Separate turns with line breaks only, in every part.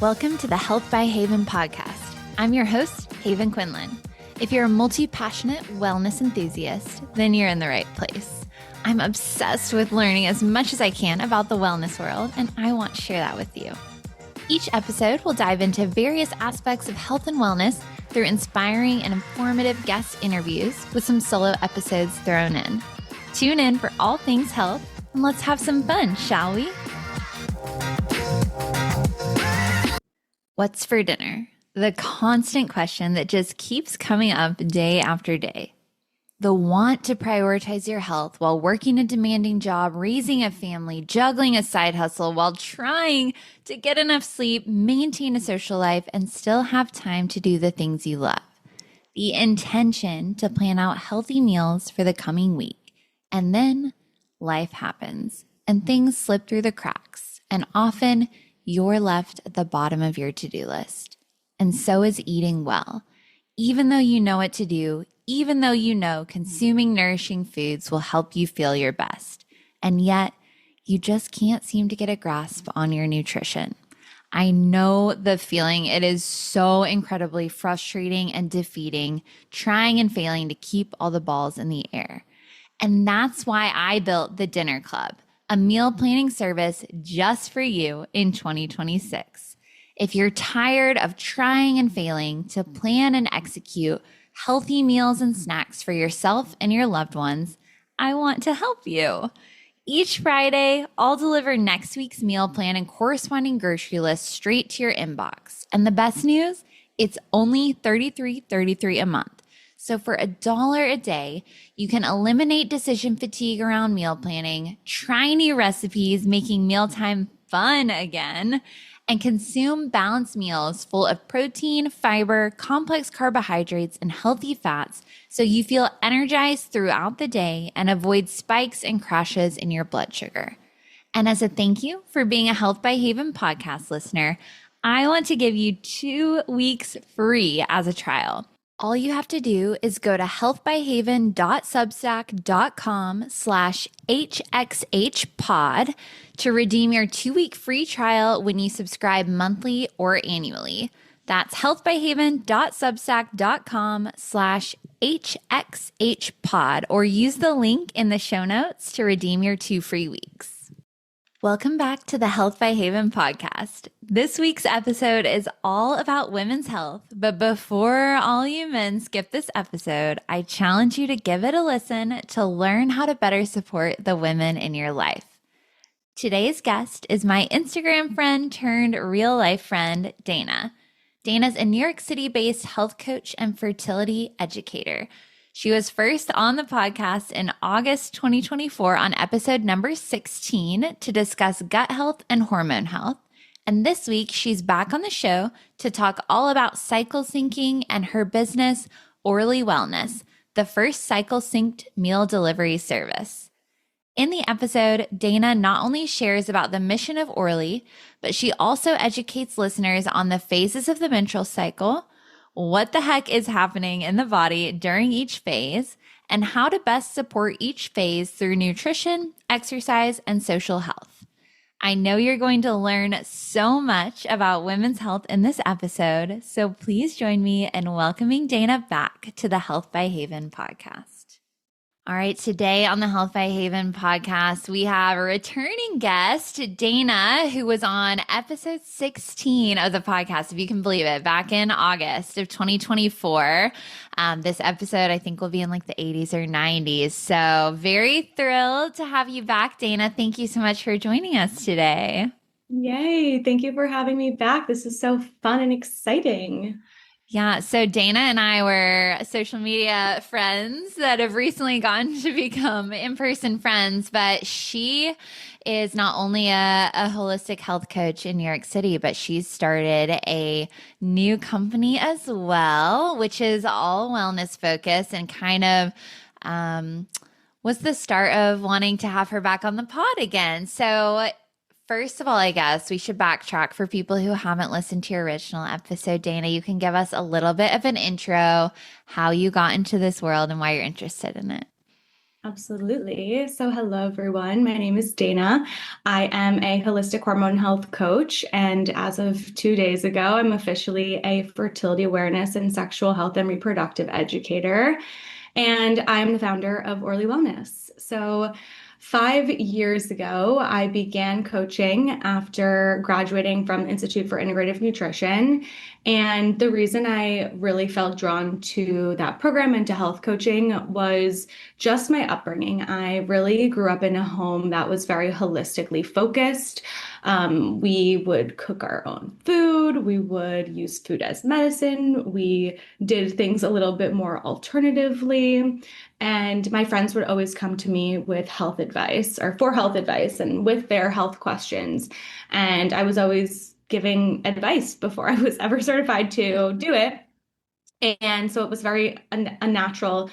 Welcome to the Health by Haven podcast. I'm your host, Haven Quinlan. If you're a multi-passionate wellness enthusiast, then you're in the right place. I'm obsessed with learning as much as I can about the wellness world, and I want to share that with you. Each episode will dive into various aspects of health and wellness through inspiring and informative guest interviews with some solo episodes thrown in. Tune in for all things health, and let's have some fun, shall we? What's for dinner? The constant question that just keeps coming up day after day. The want to prioritize your health while working a demanding job, raising a family, juggling a side hustle while trying to get enough sleep, maintain a social life, and still have time to do the things you love. The intention to plan out healthy meals for the coming week. And then life happens and things slip through the cracks. And often you're left at the bottom of your to-do list. And so is eating well. Even though you know what to do, even though you know consuming nourishing foods will help you feel your best. And yet, you just can't seem to get a grasp on your nutrition. I know the feeling. It is so incredibly frustrating and defeating, trying and failing to keep all the balls in the air. And that's why I built the Dinner Club, a meal planning service just for you in 2026. If you're tired of trying and failing to plan and execute healthy meals and snacks for yourself and your loved ones, I want to help you. Each Friday, I'll deliver next week's meal plan and corresponding grocery list straight to your inbox. And the best news, it's only $33.33 a month. So for $1 a day, you can eliminate decision fatigue around meal planning, try new recipes, making mealtime fun again, and consume balanced meals full of protein, fiber, complex carbohydrates, and healthy fats so you feel energized throughout the day and avoid spikes and crashes in your blood sugar. And as a thank you for being a Health by Haven podcast listener, I want to give you 2 weeks free as a trial. All you have to do is go to healthbyhaven.substack.com/HXHpod to redeem your 2-week free trial when you subscribe monthly or annually. That's healthbyhaven.substack.com/HXHpod or use the link in the show notes to redeem your 2 free weeks. Welcome back to the Health by Haven podcast. This week's episode is all about women's health, but before all you men skip this episode, I challenge you to give it a listen to learn how to better support the women in your life. Today's guest is my Instagram friend turned real life friend, Dana. Dana's a New York City-based health coach and fertility educator. She was first on the podcast in August 2024 on episode number 16 to discuss gut health and hormone health. And this week, she's back on the show to talk all about cycle syncing and her business, Orly Wellness, the first cycle synced meal delivery service. In the episode, Dana not only shares about the mission of Orly, but she also educates listeners on the phases of the menstrual cycle, what the heck is happening in the body during each phase, and how to best support each phase through nutrition, exercise, and social health. I know you're going to learn so much about women's health in this episode, so please join me in welcoming Dana back to the Health by Haven podcast. All right, today on the Health by Haven podcast, we have a returning guest, Dana, who was on episode 16 of the podcast, if you can believe it, back in August of 2024. This episode, I think, will be in like the 80s or 90s. So very thrilled to have you back, Dana. Thank you so much for joining us today.
Yay. Thank you for having me back. This is so fun and exciting.
Yeah. So Dana and I were social media friends that have recently gotten to become in-person friends, but she is not only a holistic health coach in New York City, but she's started a new company as well, which is all wellness focused and kind of was the start of wanting to have her back on the pod again. So first of all, I guess we should backtrack for people who haven't listened to your original episode. Dana, you can give us a little bit of an intro, how you got into this world and why you're interested in it.
Absolutely. So, hello, everyone. My name is Dana. I am a holistic hormone health coach. And as of 2 days ago, I'm officially a fertility awareness and sexual health and reproductive educator. And I'm the founder of Orly Wellness. So, 5 years ago, I began coaching after graduating from the Institute for Integrative Nutrition. And the reason I really felt drawn to that program and to health coaching was just my upbringing. I really grew up in a home that was very holistically focused. We would cook our own food, we would use food as medicine, we did things a little bit more alternatively. And my friends would always come to me with health advice or for health advice and with their health questions. And I was always giving advice before I was ever certified to do it. And so it was very a natural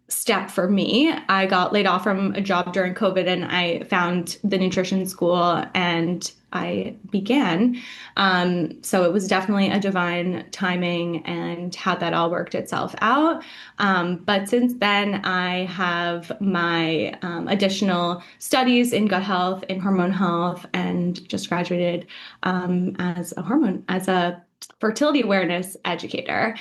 step for me. I got laid off from a job during COVID and I found the nutrition school and I began. So it was definitely a divine timing and how that all worked itself out. But since then, I have my additional studies in gut health, in hormone health, and just graduated as a fertility awareness educator.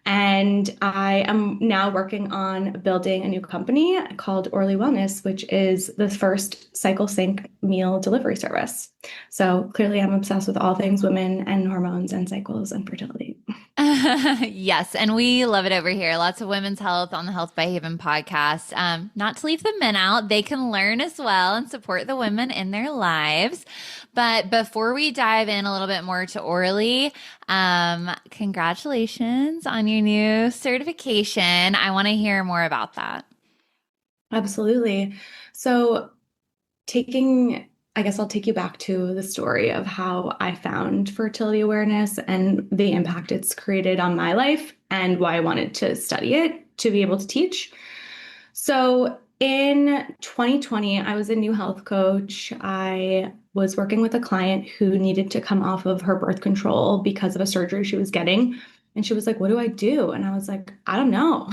And I am now working on building a new company called Orly Wellness, which is the first cycle sync meal delivery service. So clearly, I'm obsessed with all things women and hormones and cycles and fertility.
Yes, and we love it over here. Lots of women's health on the Health by Haven podcast. Not to leave the men out, they can learn as well and support the women in their lives. But before we dive in a little bit more to Orly, congratulations on your new certification. I want to hear more about that.
Absolutely. So, I guess I'll take you back to the story of how I found fertility awareness and the impact it's created on my life and why I wanted to study it to be able to teach. So, in 2020, I was a new health coach. I was working with a client who needed to come off of her birth control because of a surgery she was getting. And she was like, "What do I do?" And I was like, "I don't know.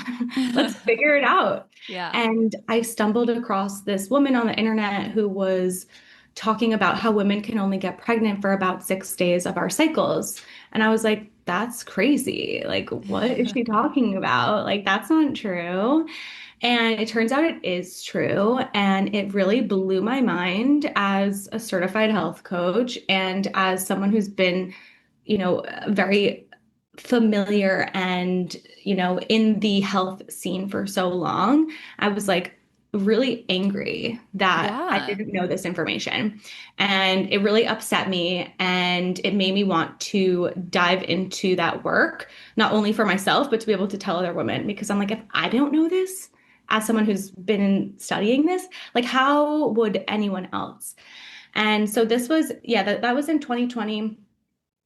Let's figure it out."
Yeah.
And I stumbled across this woman on the internet who was talking about how women can only get pregnant for about 6 days of our cycles. And I was like, that's crazy. Like, what is she talking about? Like, that's not true. And it turns out it is true. And it really blew my mind as a certified health coach and as someone who's been, very familiar and, in the health scene for so long. I was like, really angry that I
Yeah.
didn't know this information. And it really upset me. And it made me want to dive into that work, not only for myself, but to be able to tell other women. Because I'm like, if I don't know this, as someone who's been studying this, like, how would anyone else? And so this was, yeah, that was in 2020.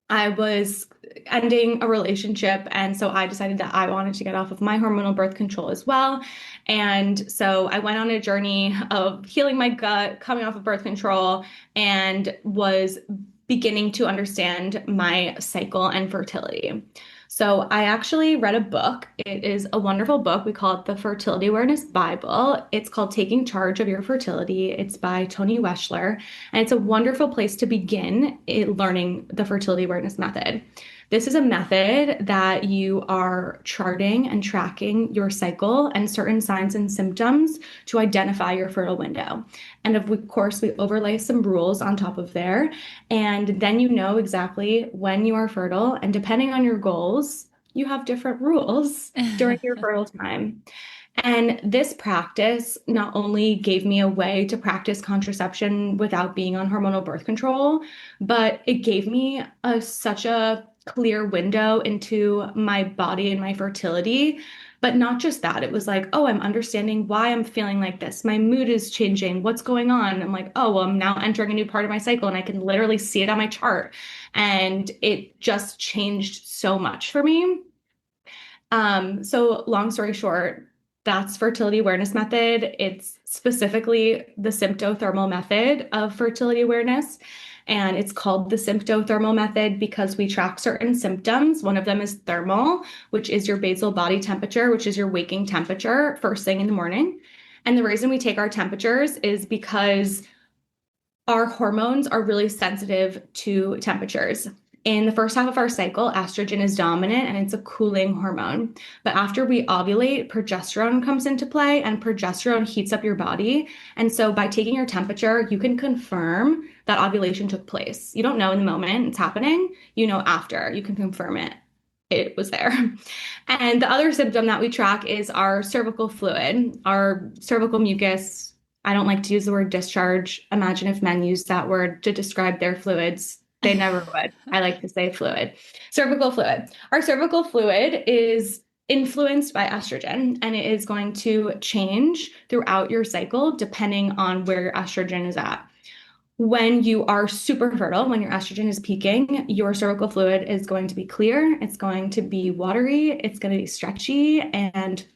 I was ending a relationship. And so I decided that I wanted to get off of my hormonal birth control as well. And so I went on a journey of healing my gut, coming off of birth control, and was beginning to understand my cycle and fertility. So I actually read a book. It is a wonderful book. We call it the Fertility Awareness Bible. It's called Taking Charge of Your Fertility. It's by Tony Weschler, and it's a wonderful place to begin learning the fertility awareness method. This is a method that you are charting and tracking your cycle and certain signs and symptoms to identify your fertile window. And of course, we overlay some rules on top of there. And then you know exactly when you are fertile. And depending on your goals, you have different rules during your fertile time. And this practice not only gave me a way to practice contraception without being on hormonal birth control, but it gave me such a clear window into my body and my fertility. But not just that, it was like, oh, I'm understanding why I'm feeling like this. My mood is changing. What's going on? I'm like, oh, well, I'm now entering a new part of my cycle and I can literally see it on my chart. And it just changed so much for me. So long story short, that's fertility awareness method. It's specifically the symptothermal method of fertility awareness. And it's called the symptothermal method because we track certain symptoms. One of them is thermal, which is your basal body temperature, which is your waking temperature first thing in the morning. And the reason we take our temperatures is because our hormones are really sensitive to temperatures. In the first half of our cycle, estrogen is dominant and it's a cooling hormone. But after we ovulate, progesterone comes into play, and progesterone heats up your body. And so by taking your temperature, you can confirm that ovulation took place. You don't know in the moment it's happening, you know after. You can confirm it was there. And the other symptom that we track is our cervical fluid, our cervical mucus. I don't like to use the word discharge. Imagine if men used that word to describe their fluids. They never would. I like to say fluid. Cervical fluid. Our cervical fluid is influenced by estrogen, and it is going to change throughout your cycle depending on where your estrogen is at. When you are super fertile, when your estrogen is peaking, your cervical fluid is going to be clear, it's going to be watery, it's going to be stretchy, and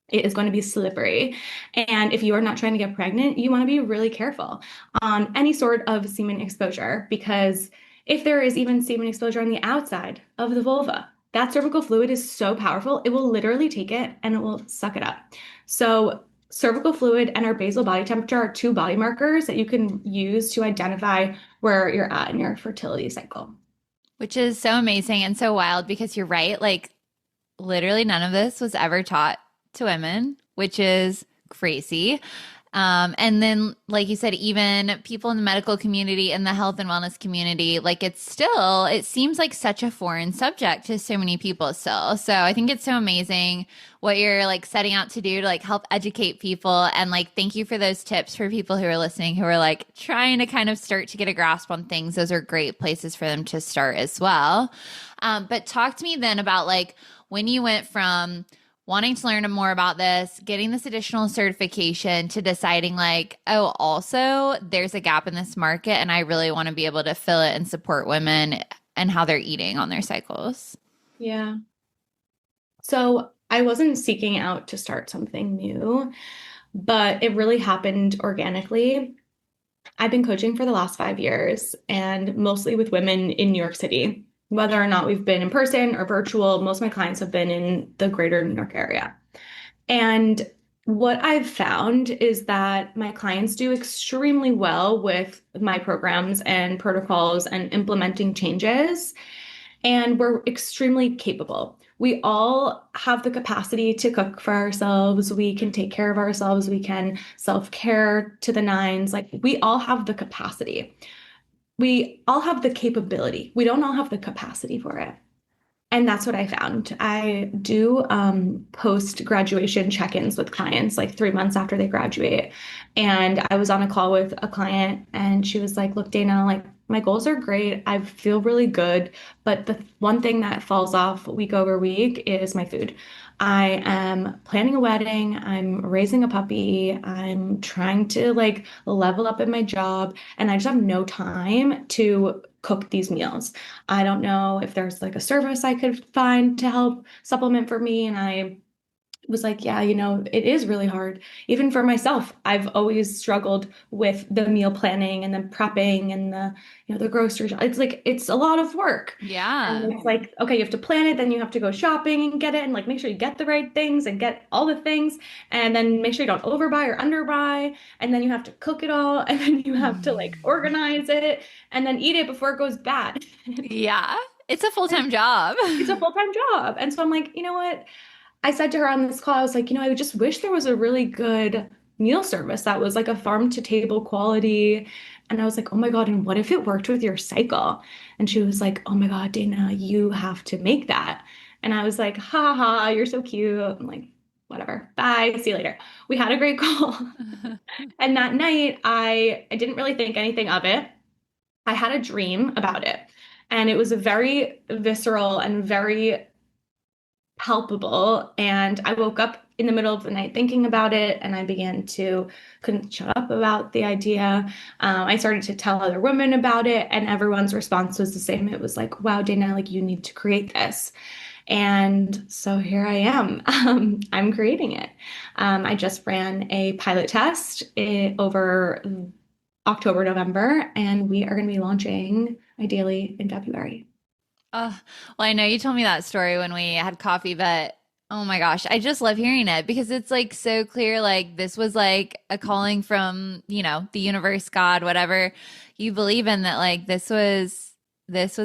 it is going to be slippery. And if you are not trying to get pregnant, you want to be really careful on any sort of semen exposure, because if there is even semen exposure on the outside of the vulva, that cervical fluid is so powerful, it will literally take it and it will suck it up. So cervical fluid and our basal body temperature are two body markers that you can use to identify where you're at in your fertility cycle.
Which is so amazing and so wild because you're right. Like, literally none of this was ever taught to women, which is crazy. And then, like you said, even people in the medical community and the health and wellness community, like it seems like such a foreign subject to so many people still. So I think it's so amazing what you're like setting out to do to like help educate people. And like, thank you for those tips for people who are listening, who are like trying to kind of start to get a grasp on things. Those are great places for them to start as well. But talk to me then about like when you went from wanting to learn more about this, getting this additional certification, to deciding like, oh, also there's a gap in this market and I really want to be able to fill it and support women and how they're eating on their cycles.
Yeah. So I wasn't seeking out to start something new, but it really happened organically. I've been coaching for the last 5 years, and mostly with women in New York City. Whether or not we've been in person or virtual, most of my clients have been in the greater New York area. And what I've found is that my clients do extremely well with my programs and protocols and implementing changes. And we're extremely capable. We all have the capacity to cook for ourselves. We can take care of ourselves. We can self-care to the nines. Like, we all have the capacity. We all have the capability. We don't all have the capacity for it. And that's what I found. I do post-graduation check-ins with clients like 3 months after they graduate. And I was on a call with a client and she was like, look, Dana, like my goals are great. I feel really good. But the one thing that falls off week over week is my food. I am planning a wedding. I'm raising a puppy. I'm trying to like level up in my job. And I just have no time to cook these meals. I don't know if there's like a service I could find to help supplement for me. And I was like, yeah, it is really hard. Even for myself, I've always struggled with the meal planning and the prepping and the grocery. It's like, it's a lot of work.
Yeah.
And it's like, okay, you have to plan it, then you have to go shopping and get it and like make sure you get the right things and get all the things. And then make sure you don't overbuy or underbuy. And then you have to cook it all. And then you have to like organize it and then eat it before it goes bad.
Yeah. It's a full-time job.
It's a full-time job. And so I'm like, you know what? I said to her on this call, I was like, I just wish there was a really good meal service that was like a farm to table quality. And I was like, oh my God, and what if it worked with your cycle? And she was like, oh my God, Dana, you have to make that. And I was like, ha ha, you're so cute. I'm like, whatever. Bye. See you later. We had a great call. And that night, I didn't really think anything of it. I had a dream about it. And it was a very visceral and very palpable. And I woke up in the middle of the night thinking about it, and I couldn't shut up about the idea. I started to tell other women about it, and everyone's response was the same. It was like, wow, Dana, like you need to create this. And so here I am. I'm creating it. I just ran a pilot test over October, November, and we are going to be launching ideally in February.
Well, I know you told me that story when we had coffee, but Oh my gosh, I just love hearing it because it's like so clear. Like this was like a calling from, the universe, God, whatever you believe in, that like this was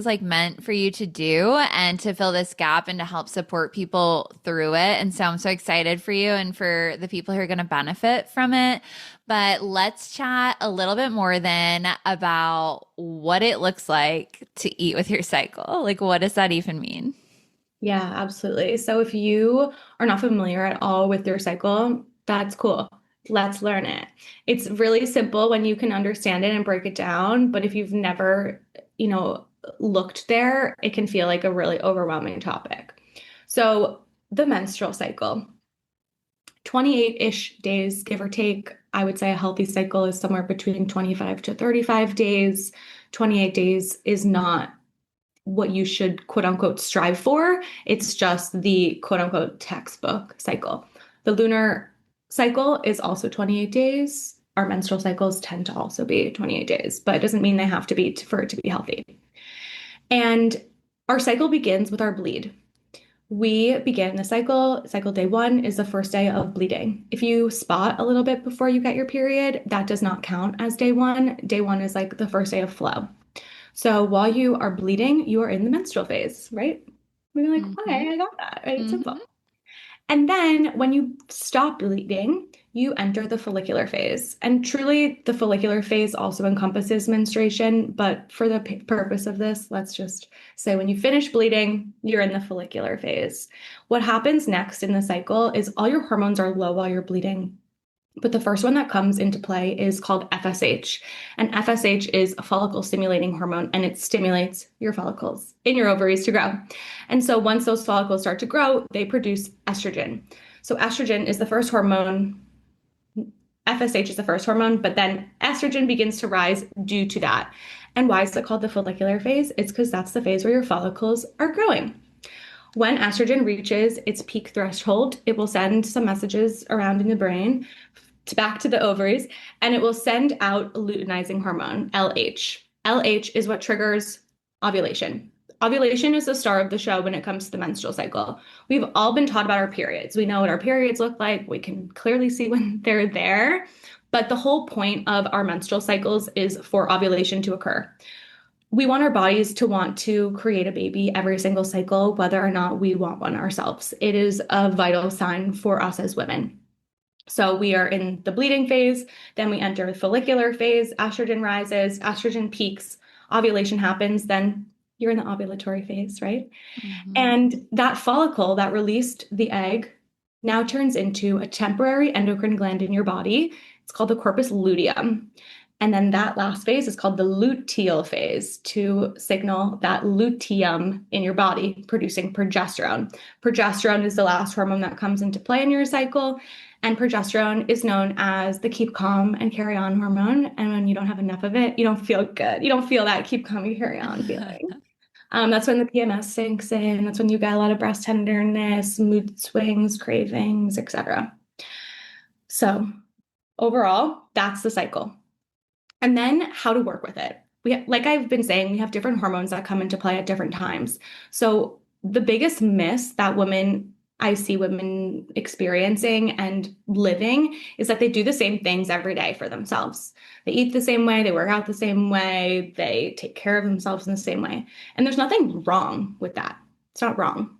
like meant for you to do and to fill this gap and to help support people through it. And so I'm so excited for you and for the people who are going to benefit from it. But let's chat a little bit more then about what it looks like to eat with your cycle. Like, what does that even mean?
Yeah, absolutely. So if you are not familiar at all with your cycle, that's cool. Let's learn it. It's really simple when you can understand it and break it down, but if you've never, looked there, it can feel like a really overwhelming topic. So the menstrual cycle, 28-ish days, give or take. I would say a healthy cycle is somewhere between 25 to 35 days. 28 days is not what you should quote unquote strive for. It's just the quote unquote textbook cycle. The lunar cycle is also 28 days. Our menstrual cycles tend to also be 28 days, but it doesn't mean they have to be for it to be healthy. And our cycle begins with our bleed. We begin the cycle. Cycle day 1 is the first day of bleeding. If you spot a little bit before you get your period, that does not count as day 1. Day 1 is like the first day of flow. So while you are bleeding, you are in the menstrual phase, right? We're like,
Mm-hmm.
okay, I got that, right?
Mm-hmm.
Simple. And then when you stop bleeding, you enter the follicular phase. And truly, the follicular phase also encompasses menstruation. But for the purpose of this, let's just say when you finish bleeding, you're in the follicular phase. What happens next in the cycle is all your hormones are low while you're bleeding. But the first one that comes into play is called FSH. And FSH is a follicle stimulating hormone, and it stimulates your follicles in your ovaries to grow. And so once those follicles start to grow, they produce estrogen. So estrogen is the first hormone. FSH is the first hormone, but then estrogen begins to rise due to that. And why is it called the follicular phase? It's because that's the phase where your follicles are growing. When estrogen reaches its peak threshold, it will send some messages around in the brain back to the ovaries, and it will send out luteinizing hormone, LH. LH is what triggers ovulation. Ovulation is the star of the show when it comes to the menstrual cycle. We've all been taught about our periods. We know what our periods look like. We can clearly see when they're there. But the whole point of our menstrual cycles is for ovulation to occur. We want our bodies to want to create a baby every single cycle, whether or not we want one ourselves. It is a vital sign for us as women. So we are in the bleeding phase, then we enter the follicular phase, estrogen rises, estrogen peaks, ovulation happens, then you're in the ovulatory phase, right?
Mm-hmm.
And that follicle that released the egg now turns into a temporary endocrine gland in your body. It's called the corpus luteum. And then that last phase is called the luteal phase to signal that luteum in your body producing progesterone. Progesterone is the last hormone that comes into play in your cycle. And progesterone is known as the keep calm and carry on hormone. And when you don't have enough of it, you don't feel good. You don't feel that keep calm and carry on feeling. That's when the PMS sinks in. That's when you get a lot of breast tenderness, mood swings, cravings, etc. So overall, that's the cycle. And then how to work with it. Like I've been saying, we have different hormones that come into play at different times. So the biggest miss that I see women experiencing and living is that they do the same things every day for themselves. They eat the same way, they work out the same way, they take care of themselves in the same way. And there's nothing wrong with that. It's not wrong.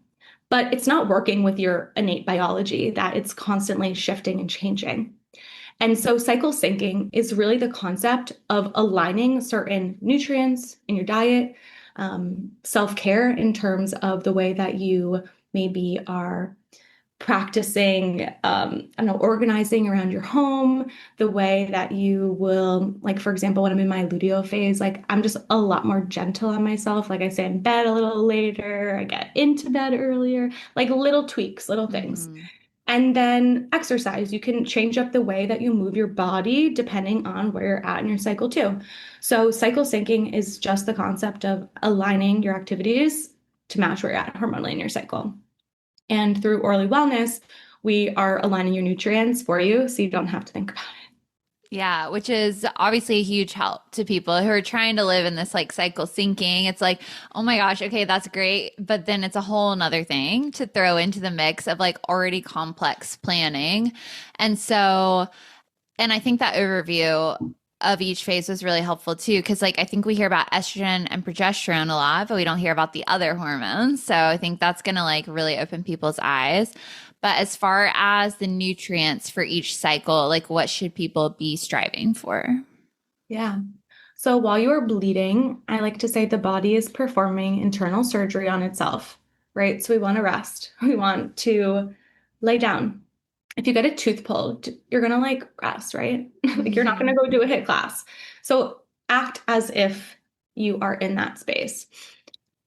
But it's not working with your innate biology that it's constantly shifting and changing. And so cycle syncing is really the concept of aligning certain nutrients in your diet, self-care in terms of the way that you maybe are practicing, I don't know, organizing around your home, the way that you will, like, for example, when I'm in my luteal phase, like I'm just a lot more gentle on myself. Like I stay in bed a little later, I get into bed earlier, like little tweaks, little things.
Mm-hmm.
And then exercise. You can change up the way that you move your body depending on where you're at in your cycle too. So cycle syncing is just the concept of aligning your activities to match where you're at hormonally in your cycle. And through Orly Wellness, we are aligning your nutrients for you so you don't have to think about it.
Yeah, which is obviously a huge help to people who are trying to live in this like cycle syncing. It's like, oh my gosh, okay, that's great. But then it's a whole nother thing to throw into the mix of like already complex planning. And so, and I think that overview of each phase was really helpful too. Cause like I think we hear about estrogen and progesterone a lot, but we don't hear about the other hormones. So I think that's going to like really open people's eyes. But as far as the nutrients for each cycle, like what should people be striving for?
Yeah. So while you are bleeding, I like to say the body is performing internal surgery on itself, right? So we want to rest. We want to lay down. If you get a tooth pulled, you're going to like rest, right? Like you're not going to go do a HIIT class. So act as if you are in that space.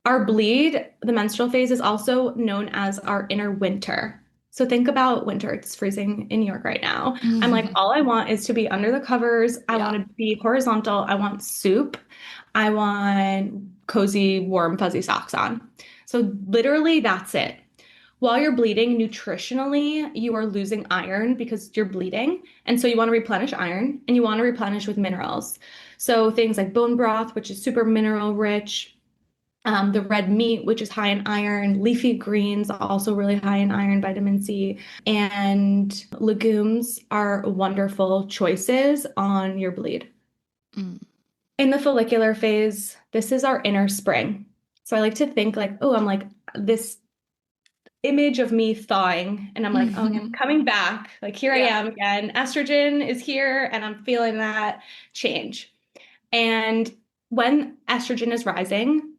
Our bleed, the menstrual phase, is also known as our inner winter. So think about winter. It's freezing in New York right now. I'm like, all I want is to be under the covers. I
Yeah.
want to be horizontal. I want soup. I want cozy, warm, fuzzy socks on. So literally, that's it. While you're bleeding, nutritionally, you are losing iron because you're bleeding. And so you want to replenish iron and you want to replenish with minerals. So things like bone broth, which is super mineral rich, the red meat, which is high in iron, leafy greens, also really high in iron, vitamin C, and legumes are wonderful choices on your bleed.
Mm.
In the follicular phase, this is our inner spring. So I like to think like, oh, I'm like this image of me thawing, and I'm like, oh, I'm coming back. Like here I
Yeah.
am again. Estrogen is here, and I'm feeling that change. And when estrogen is rising,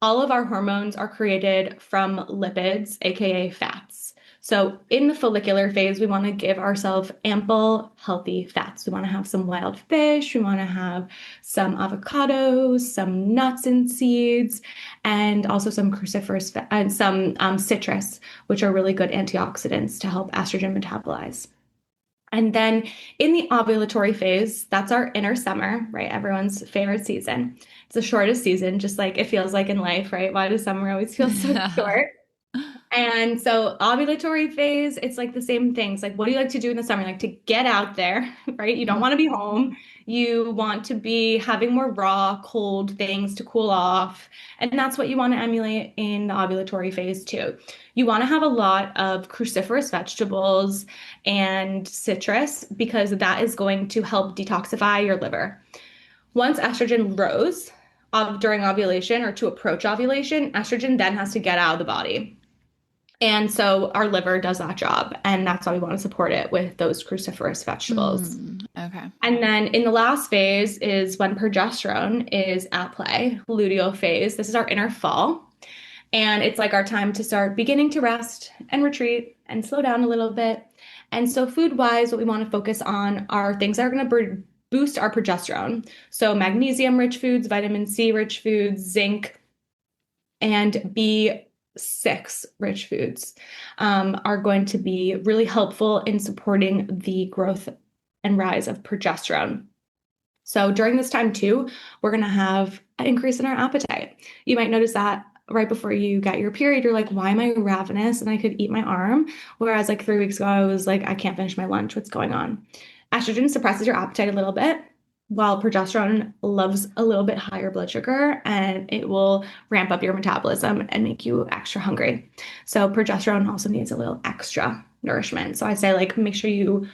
all of our hormones are created from lipids, aka fats. So in the follicular phase, we want to give ourselves ample, healthy fats. We want to have some wild fish, we want to have some avocados, some nuts and seeds, and also some cruciferous and some citrus, which are really good antioxidants to help estrogen metabolize. And then in the ovulatory phase, that's our inner summer, right? Everyone's favorite season. It's the shortest season, just like it feels like in life, right? Why does summer always feel so short? And so ovulatory phase, it's like the same things. Like, what do you like to do in the summer? You like to get out there, right? You don't want to be home. You want to be having more raw, cold things to cool off. And that's what you want to emulate in the ovulatory phase too. You want to have a lot of cruciferous vegetables and citrus because that is going to help detoxify your liver. Once estrogen rose during ovulation or to approach ovulation, estrogen then has to get out of the body. And so our liver does that job, and that's why we want to support it with those cruciferous vegetables.
Okay.
And then in the last phase is when progesterone is at play, luteal phase. This is our inner fall. And it's like our time to start beginning to rest and retreat and slow down a little bit. And so, food wise, what we want to focus on are things that are going to boost our progesterone. So, magnesium rich foods, vitamin C rich foods, zinc, and B6 rich foods are going to be really helpful in supporting the growth and rise of progesterone. So during this time too, we're going to have an increase in our appetite. You might notice that right before you get your period, you're like, why am I ravenous? And I could eat my arm. Whereas like 3 weeks ago, I was like, I can't finish my lunch. What's going on? Estrogen suppresses your appetite a little bit, while progesterone loves a little bit higher blood sugar and it will ramp up your metabolism and make you extra hungry. So progesterone also needs a little extra nourishment. So I say like make sure you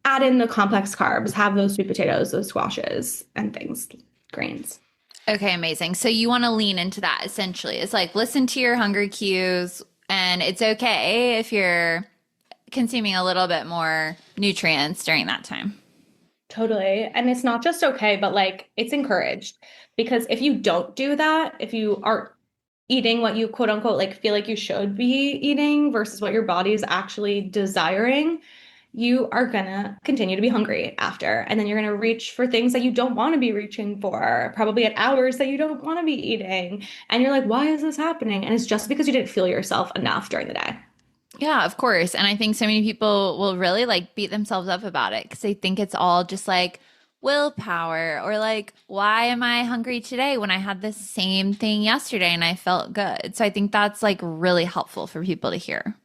add in the complex carbs, have those sweet potatoes, those squashes and things, grains.
Okay, amazing. So you want to lean into that essentially. It's like listen to your hunger cues, and it's okay if you're consuming a little bit more nutrients during that time.
Totally. And it's not just okay, but like it's encouraged because if you don't do that, if you are eating what you quote unquote like feel like you should be eating versus what your body is actually desiring, you are gonna continue to be hungry after. And then you're gonna reach for things that you don't want to be reaching for, probably at hours that you don't want to be eating. And you're like, why is this happening? And it's just because you didn't feel yourself enough during the day.
Yeah, of course. And I think so many people will really like beat themselves up about it because they think it's all just like willpower or like, why am I hungry today when I had the same thing yesterday and I felt good? So I think that's like really helpful for people to hear.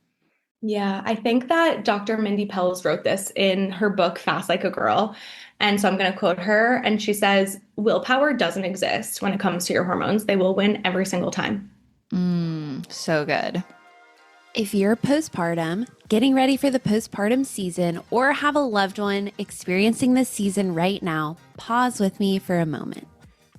Yeah, I think that Dr. Mindy Pelz wrote this in her book, Fast Like a Girl. And so I'm going to quote her. And she says, willpower doesn't exist when it comes to your hormones. They will win every single time.
So good.
If you're postpartum, getting ready for the postpartum season, or have a loved one experiencing this season right now, pause with me for a moment.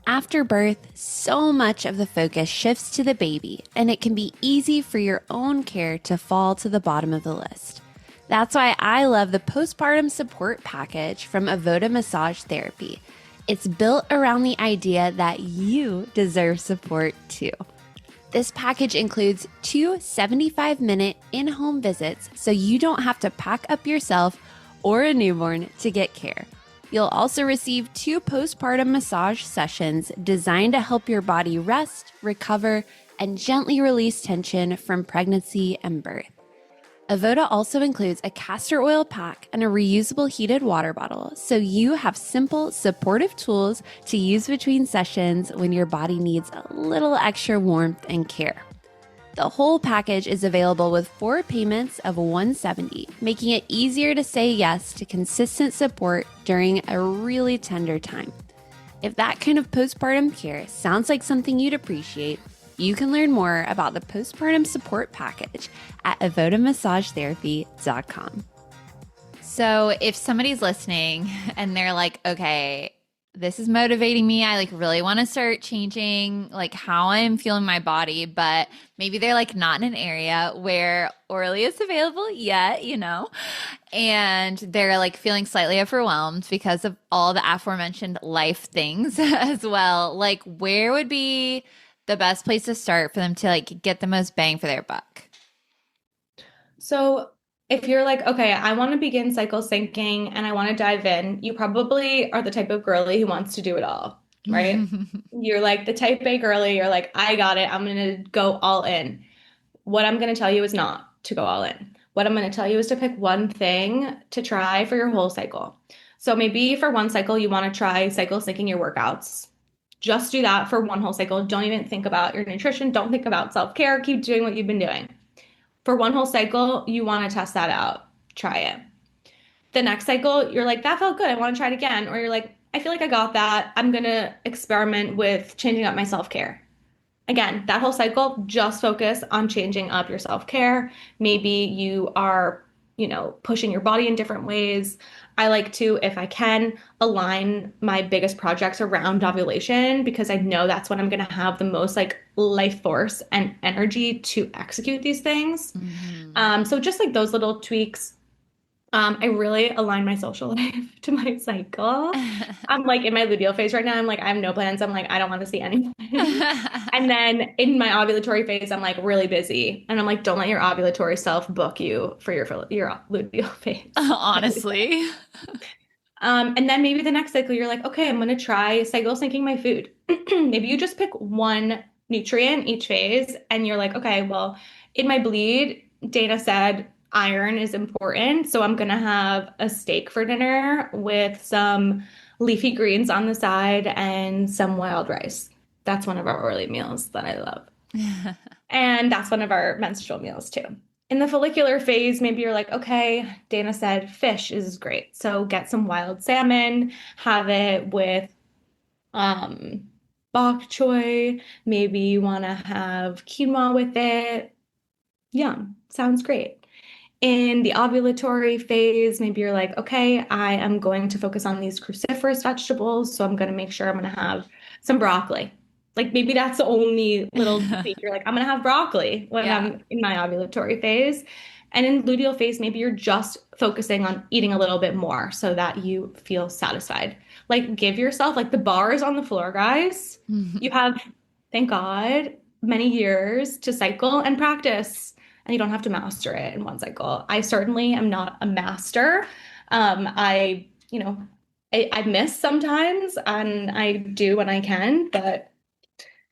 After birth, so much of the focus shifts to the baby, and it can be easy for your own care to fall to the bottom of the list. That's why I love the postpartum support package from Avoda Massage Therapy. It's built around the idea that you deserve support too. This package includes 2 75-minute in-home visits so you don't have to pack up yourself or a newborn to get care. You'll also receive 2 postpartum massage sessions designed to help your body rest, recover, and gently release tension from pregnancy and birth. Avoda also includes a castor oil pack and a reusable heated water bottle, so you have simple, supportive tools to use between sessions when your body needs a little extra warmth and care. The whole package is available with 4 payments of $170, making it easier to say yes to consistent support during a really tender time. If that kind of postpartum care sounds like something you'd appreciate, you can learn more about the postpartum support package at avodamassagetherapy.com.
So if somebody's listening and they're like, okay, this is motivating me. I really want to start changing how I'm feeling my body, but maybe they're not in an area where Orly is available yet, and they're feeling slightly overwhelmed because of all the aforementioned life things as well. Where would be the best place to start for them to get the most bang for their buck?
So if you're okay, I want to begin cycle syncing and I want to dive in, you probably are the type of girly who wants to do it all, right? You're the type A girly, you're I got it. I'm going to go all in. What I'm going to tell you is not to go all in. What I'm going to tell you is to pick one thing to try for your whole cycle. So maybe for one cycle, you want to try cycle syncing your workouts. Just do that for one whole cycle. Don't even think about your nutrition. Don't think about self-care. Keep doing what you've been doing. For one whole cycle, you want to test that out. Try it. The next cycle, you're that felt good. I want to try it again. Or you're I feel like I got that. I'm going to experiment with changing up my self-care. Again, that whole cycle, just focus on changing up your self-care. Maybe you are, pushing your body in different ways. I like to, if I can, align my biggest projects around ovulation because I know that's when I'm going to have the most life force and energy to execute these things. So just those little tweaks. I really align my social life to my cycle. I'm in my luteal phase right now. I'm I have no plans. I'm I don't want to see anyone. And then in my ovulatory phase, I'm really busy. And I'm don't let your ovulatory self book you for your luteal phase.
Honestly.
And then maybe the next cycle, you're okay, I'm going to try cycle syncing my food. Maybe you just pick one nutrient each phase and you're okay, well, in my bleed, Dana said iron is important. So I'm going to have a steak for dinner with some leafy greens on the side and some wild rice. That's one of our early meals that I love. And that's one of our menstrual meals too. In the follicular phase, maybe you're okay, Dana said fish is great. So get some wild salmon, have it with bok choy. Maybe you want to have quinoa with it. Yum, sounds great. In the ovulatory phase, maybe you're okay, I am going to focus on these cruciferous vegetables. So I'm going to make sure I'm going to have some broccoli. Maybe that's the only little thing. You're I'm going to have broccoli when I'm in my ovulatory phase. And in luteal phase, maybe you're just focusing on eating a little bit more so that you feel satisfied. Give yourself, the bar is on the floor, guys. You have, thank God, many years to cycle and practice. And you don't have to master it in one cycle. I certainly am not a master. I miss sometimes and I do when I can, but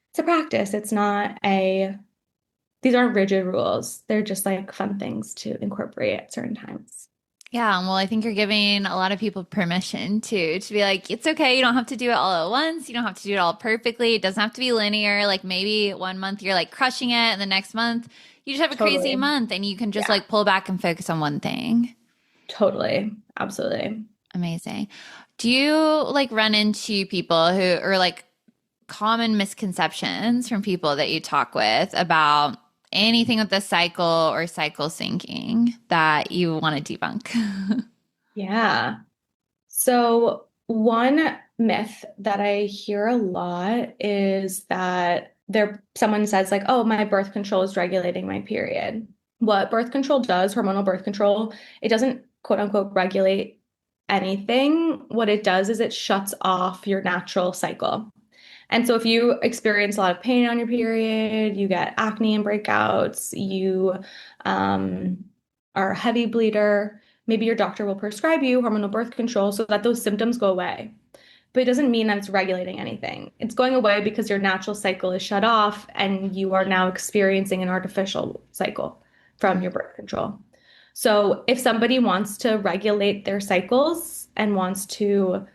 it's a practice. It's not these aren't rigid rules. They're just fun things to incorporate at certain times.
Yeah, well, I think you're giving a lot of people permission to be it's okay. You don't have to do it all at once. You don't have to do it all perfectly. It doesn't have to be linear. Maybe one month you're crushing it and the next month you just have a
Totally.
crazy month and you can just
Yeah.
like pull back and focus on one thing.
Totally. Absolutely.
Amazing. Do you like run into people who or like common misconceptions from people that you talk with about anything with the cycle or cycle syncing that you want to debunk?
Yeah. So one myth that I hear a lot is that someone says like, oh, my birth control is regulating my period. What birth control does, hormonal birth control, it doesn't quote unquote regulate anything. What it does is it shuts off your natural cycle. And so if you experience a lot of pain on your period, you get acne and breakouts, you are a heavy bleeder, maybe your doctor will prescribe you hormonal birth control so that those symptoms go away. But it doesn't mean that it's regulating anything. It's going away because your natural cycle is shut off and you are now experiencing an artificial cycle from your birth control. So if somebody wants to regulate their cycles and wants to,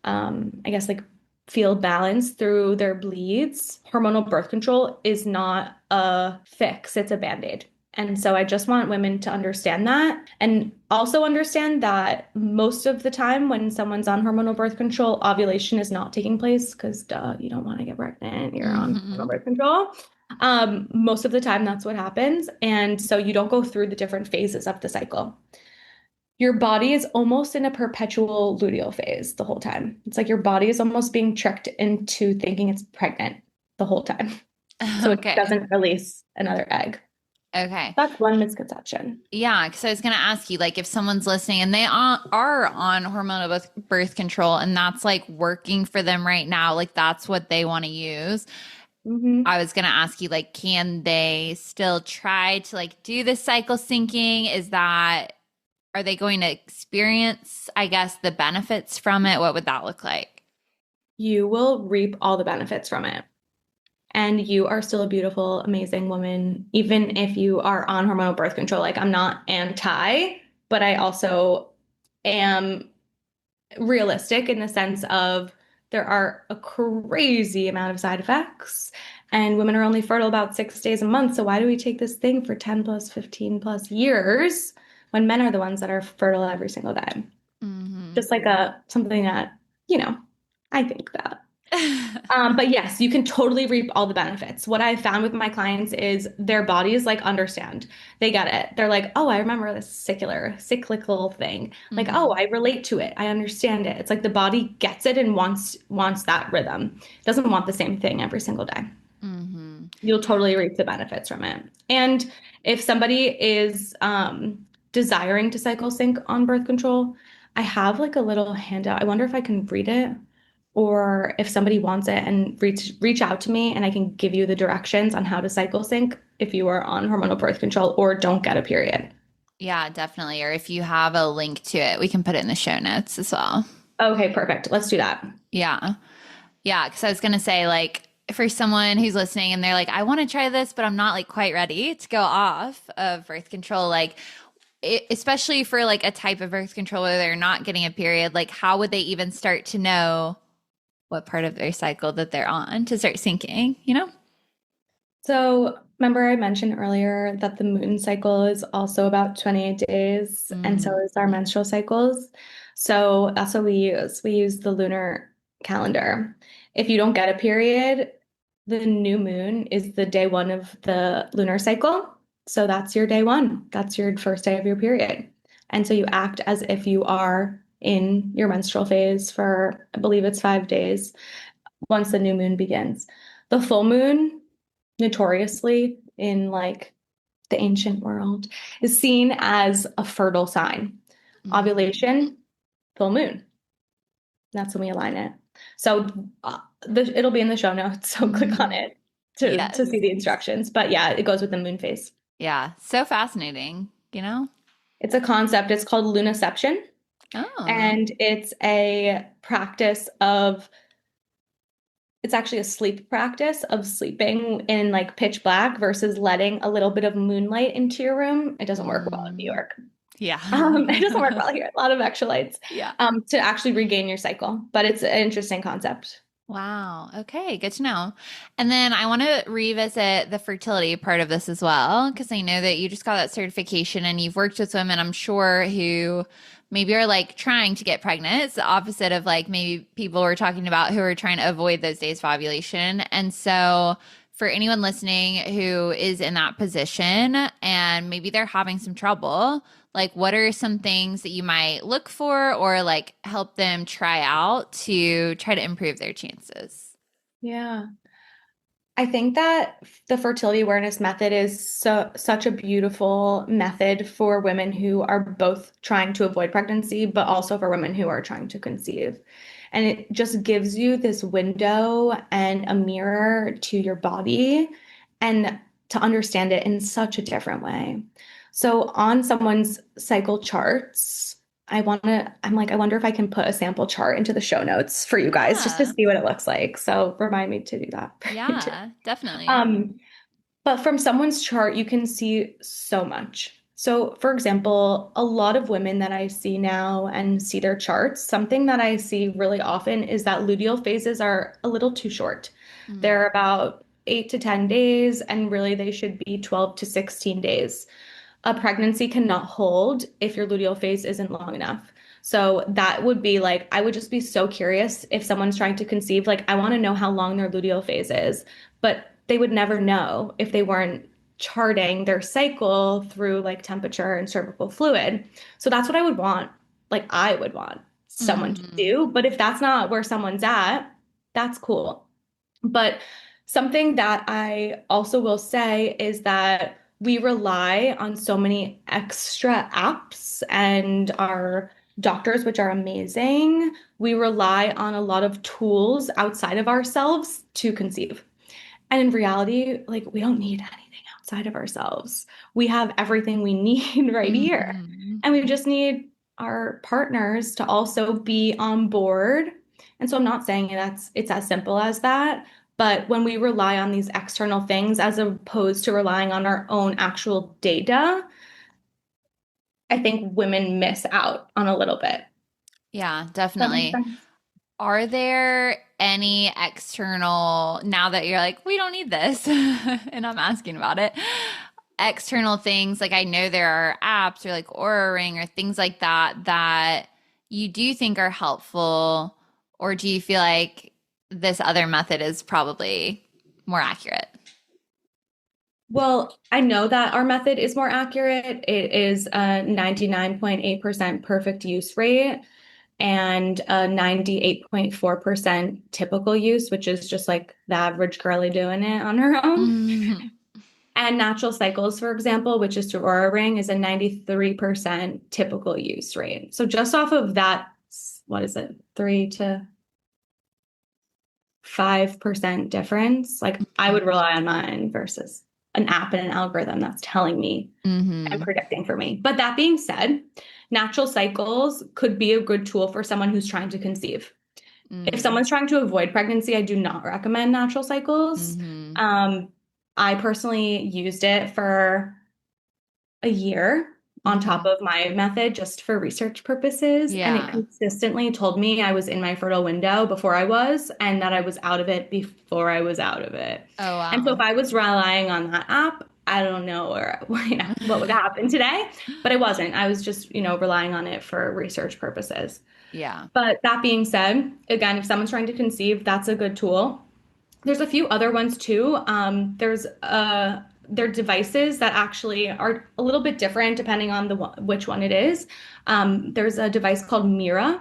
I guess, like feel balance through their bleeds, hormonal birth control is not a fix, it's a band-aid. And so I just want women to understand that and also understand that most of the time when someone's on hormonal birth control, ovulation is not taking place because you don't want to get pregnant, you're on hormonal birth control. Most of the time that's what happens. And so you don't go through the different phases of the cycle. Your body is almost in a perpetual luteal phase the whole time. It's like your body is almost being tricked into thinking it's pregnant the whole time. So
Okay.
it doesn't release another egg.
Okay.
That's one misconception.
Yeah, because I was going to ask you, like, if someone's listening and they are on hormonal birth control and that's like working for them right now, like that's what they want to use. I was going to ask you, like, can they still try to like do the cycle syncing? Are they going to experience, I guess, the benefits from it? What would that look like?
You will reap all the benefits from it. And you are still a beautiful, amazing woman, even if you are on hormonal birth control. Like, I'm not anti, but I also am realistic in the sense of there are a crazy amount of side effects, and women are only fertile about 6 days a month. So why do we take this thing for 10 plus, 15 plus years when men are the ones that are fertile every single day? Just like something that, I think that. But yes, you can totally reap all the benefits. What I found with my clients is their bodies like understand. They get it. They're like, oh, I remember this cyclical thing. Like, oh, I relate to it. I understand it. It's like the body gets it and wants that rhythm. It doesn't want the same thing every single day. You'll totally reap the benefits from it. And if somebody is desiring to cycle sync on birth control, I have like a little handout. I wonder if I can read it, or if somebody wants it and reach out to me and I can give you the directions on how to cycle sync if you are on hormonal birth control or don't get a period.
Yeah, definitely. Or if you have a link to it, we can put it in the show notes as well.
Okay, perfect. Let's do that.
Yeah. Yeah. Because I was going to say, like, for someone who's listening and they're like, I want to try this, but I'm not like quite ready to go off of birth control, like, especially for like a type of birth control where they're not getting a period, like, how would they even start to know what part of their cycle that they're on to start syncing,
So remember I mentioned earlier that the moon cycle is also about 28 days, and so is our menstrual cycles. So that's what we use. We use the lunar calendar. If you don't get a period, the new moon is the day one of the lunar cycle. So that's your day one. That's your first day of your period. And so you act as if you are in your menstrual phase for, I believe it's 5 days once the new moon begins. The full moon, notoriously in like the ancient world, is seen as a fertile sign. Ovulation, full moon. That's when we align it. So it'll be in the show notes. So click on it to see the instructions. But yeah, it goes with the moon phase.
Yeah. So fascinating,
It's a concept. It's called lunaception.
Oh.
And it's a practice it's actually a sleep practice of sleeping in like pitch black versus letting a little bit of moonlight into your room. It doesn't work well in New York.
Yeah.
It doesn't work well here. A lot of extra lights.
Yeah.
To actually regain your cycle. But it's an interesting concept.
Wow. Okay. Good to know. And then I want to revisit the fertility part of this as well, because I know that you just got that certification and you've worked with women, I'm sure, who maybe are like trying to get pregnant. It's the opposite of like maybe people we're talking about who are trying to avoid those days of ovulation. And so for anyone listening who is in that position and maybe they're having some trouble, like what are some things that you might look for or like help them try out to try to improve their chances?
Yeah. I think that the fertility awareness method is such a beautiful method for women who are both trying to avoid pregnancy, but also for women who are trying to conceive. And it just gives you this window and a mirror to your body and to understand it in such a different way. So on someone's cycle charts, I wonder if I can put a sample chart into the show notes for you guys just to
Yeah.
see what it looks like. So remind me to do that.
Yeah, definitely.
Um, but from someone's chart, you can see so much. So, for example, a lot of women that I see now and see their charts, something that I see really often is that luteal phases are a little too short.
Mm.
They're about 8 to 10 days, and really they should be 12 to 16 days. A pregnancy cannot hold if your luteal phase isn't long enough. So that would be like, I would just be so curious if someone's trying to conceive, like, I want to know how long their luteal phase is, but they would never know if they weren't charting their cycle through like temperature and cervical fluid. So that's what I would want. Like, I would want someone to
Mhm.
do. But if that's not where someone's at, that's cool. But something that I also will say is that we rely on so many extra apps and our doctors, which are amazing. We rely on a lot of tools outside of ourselves to conceive. And in reality, like we don't need anything outside of ourselves. We have everything we need right here.
Mhm.
And we just need our partners to also be on board. And so I'm not saying it's as simple as that, but when we rely on these external things as opposed to relying on our own actual data, I think women miss out on a little bit.
Yeah,
Does that make
definitely.
sense?
Are there any external, now that you're like, we don't need this, and I'm asking about it, external things, like I know there are apps or like Aura Ring or things like that that you do think are helpful, or do you feel like this other method is probably more accurate?
Well, I know that our method is more accurate. It is a 99.8% perfect use rate and a 98.4% typical use, which is just like the average girly doing it on her own.
Mhm.
And natural cycles, for example, which is through Aura Ring, is a 93% typical use rate. So just off of that, what is it, 3 to 5% difference, like I would rely on mine versus an app and an algorithm that's telling me and
Mhm.
predicting for me. But that being said, natural cycles could be a good tool for someone who's trying to conceive. If
Mhm.
someone's trying to avoid pregnancy, I do not recommend natural cycles.
Mhm.
Um, I personally used it for a year on top
Mhm.
of my method just for research purposes. And it
Yeah.
consistently told me I was in my fertile window before I was, and that I was out of it before I was out of it.
Oh,
And so if
wow.
I was relying on that app, I don't know where, what would happen today, but I wasn't. I was just, relying on it for research purposes.
Yeah.
But that being said, again, if someone's trying to conceive, that's a good tool. There's a few other ones too. They're devices that actually are a little bit different depending on which one it is. There's a device called Mira,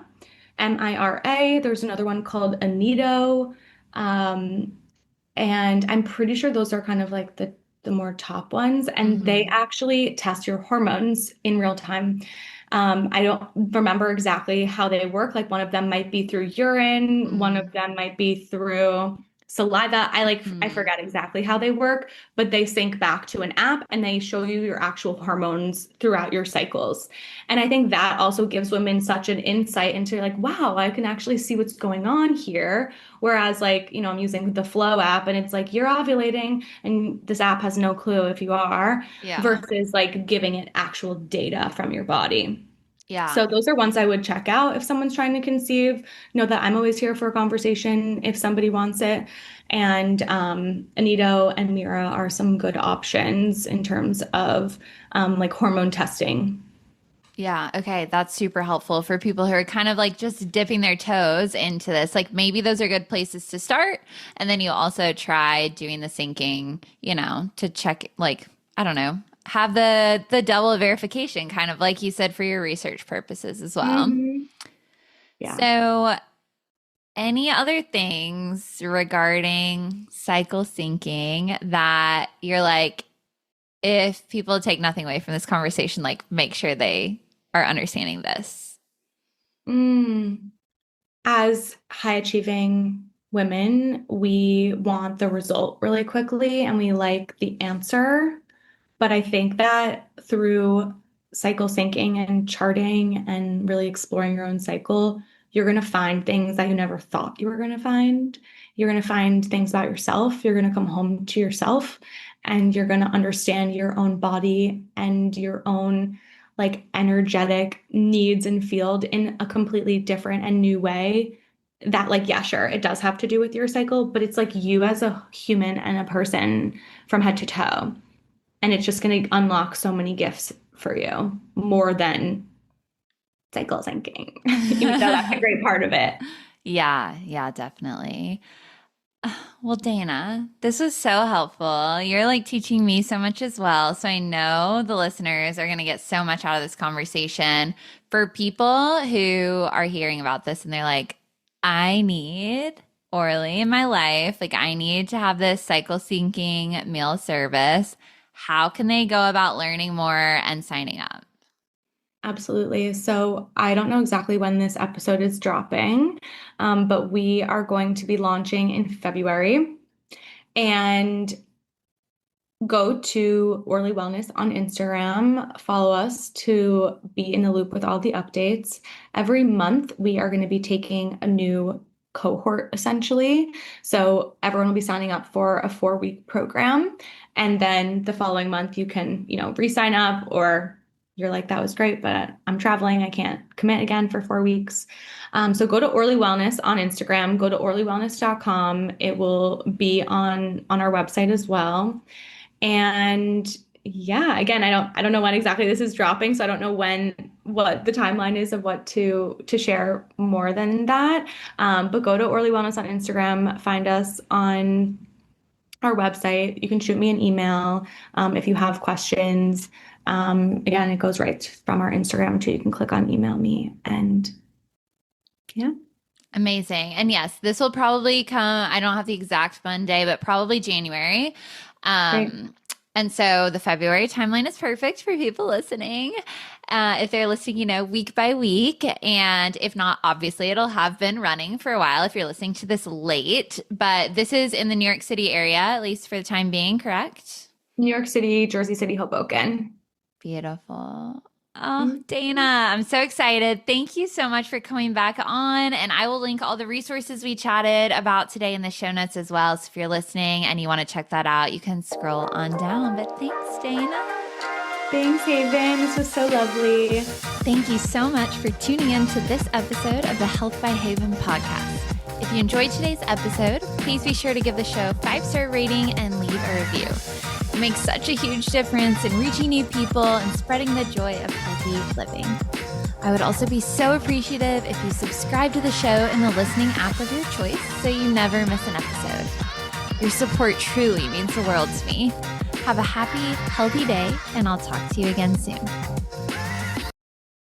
Mira. There's another one called Anido, um, and I'm pretty sure those are kind of like the more top ones, and they
Mhm.
actually test your hormones in real time. I don't remember exactly how they work. Like one of them might be through urine, one of
Mm.
them might be through saliva. I
Mhm.
forget exactly how they work, but they sync back to an app and they show you your actual hormones throughout your cycles. And I think that also gives women such an insight into like, wow, I can actually see what's going on here. Whereas like, I'm using the Flow app and it's like you're ovulating and this app has no clue if you are
Yeah.
versus like giving it actual data from your body.
Yeah.
So those are ones I would check out if someone's trying to conceive. Know that I'm always here for a conversation if somebody wants it. And Anito and Mira are some good options in terms of like hormone testing.
Yeah. Okay. That's super helpful for people who are kind of like just dipping their toes into this. Like maybe those are good places to start. And then you also try doing the syncing, to check, like, I don't know, have the double verification, kind of like you said, for your research purposes as well.
Mm-hmm. Yeah.
So any other things regarding cycle syncing that you're like, if people take nothing away from this conversation, like make sure they are understanding this?
As high achieving women, we want the result really quickly and we like the answer. But I think that through cycle syncing and charting and really exploring your own cycle, you're going to find things that you never thought you were going to find. You're going to find things about yourself. You're going to come home to yourself and you're going to understand your own body and your own like energetic needs and field in a completely different and new way. That like, yeah, sure, it does have to do with your cycle, but it's like you as a human and a person from head to toe. And it's just going to unlock so many gifts for you more than cycle syncing. Even though that's a great part of it.
Yeah, definitely. Well, Dana, this was so helpful. You're like teaching me so much as well. So I know the listeners are going to get so much out of this conversation. For people who are hearing about this and they're like, I need Orly in my life. Like I need to have this cycle syncing meal service. How can they go about learning more and signing up?
Absolutely. So I don't know exactly when this episode is dropping, but we are going to be launching in February. And go to Orly Wellness on Instagram. Follow us to be in the loop with all the updates. Every month, we are going to be taking a new cohort, essentially. So everyone will be signing up for a 4-week program. And then the following month, you can, re-sign up, or you're like, that was great, but I'm traveling. I can't commit again for 4 weeks. So go to Orly Wellness on Instagram, go to orlywellness.com. It will be on our website as well. And yeah, again, I don't know when exactly this is dropping, so I don't know what the timeline is of what to share more than that. But go to Orly Wellness on Instagram, find us on our website. You can shoot me an email if you have questions. Again, it goes right from our Instagram too. You can click on email me, and yeah.
Amazing. And yes, this will probably come, I don't have the exact Monday, but probably January. And so the February timeline is perfect for people listening. If they're listening, week by week. And if not, obviously it'll have been running for a while if you're listening to this late. But this is in the New York City area, at least for the time being, correct?
New York City, Jersey City, Hoboken.
Beautiful. Oh, Dana, I'm so excited. Thank you so much for coming back on. And I will link all the resources we chatted about today in the show notes as well. So if you're listening and you want to check that out, you can scroll on down. But thanks, Dana.
Thanks, Haven. This was so lovely.
Thank you so much for tuning in to this episode of the Health by Haven podcast. If you enjoyed today's episode, please be sure to give the show a 5-star rating and leave a review. It makes such a huge difference in reaching new people and spreading the joy of healthy living. I would also be so appreciative if you subscribe to the show in the listening app of your choice so you never miss an episode. Your support truly means the world to me. Have a happy, healthy day, and I'll talk to you again soon.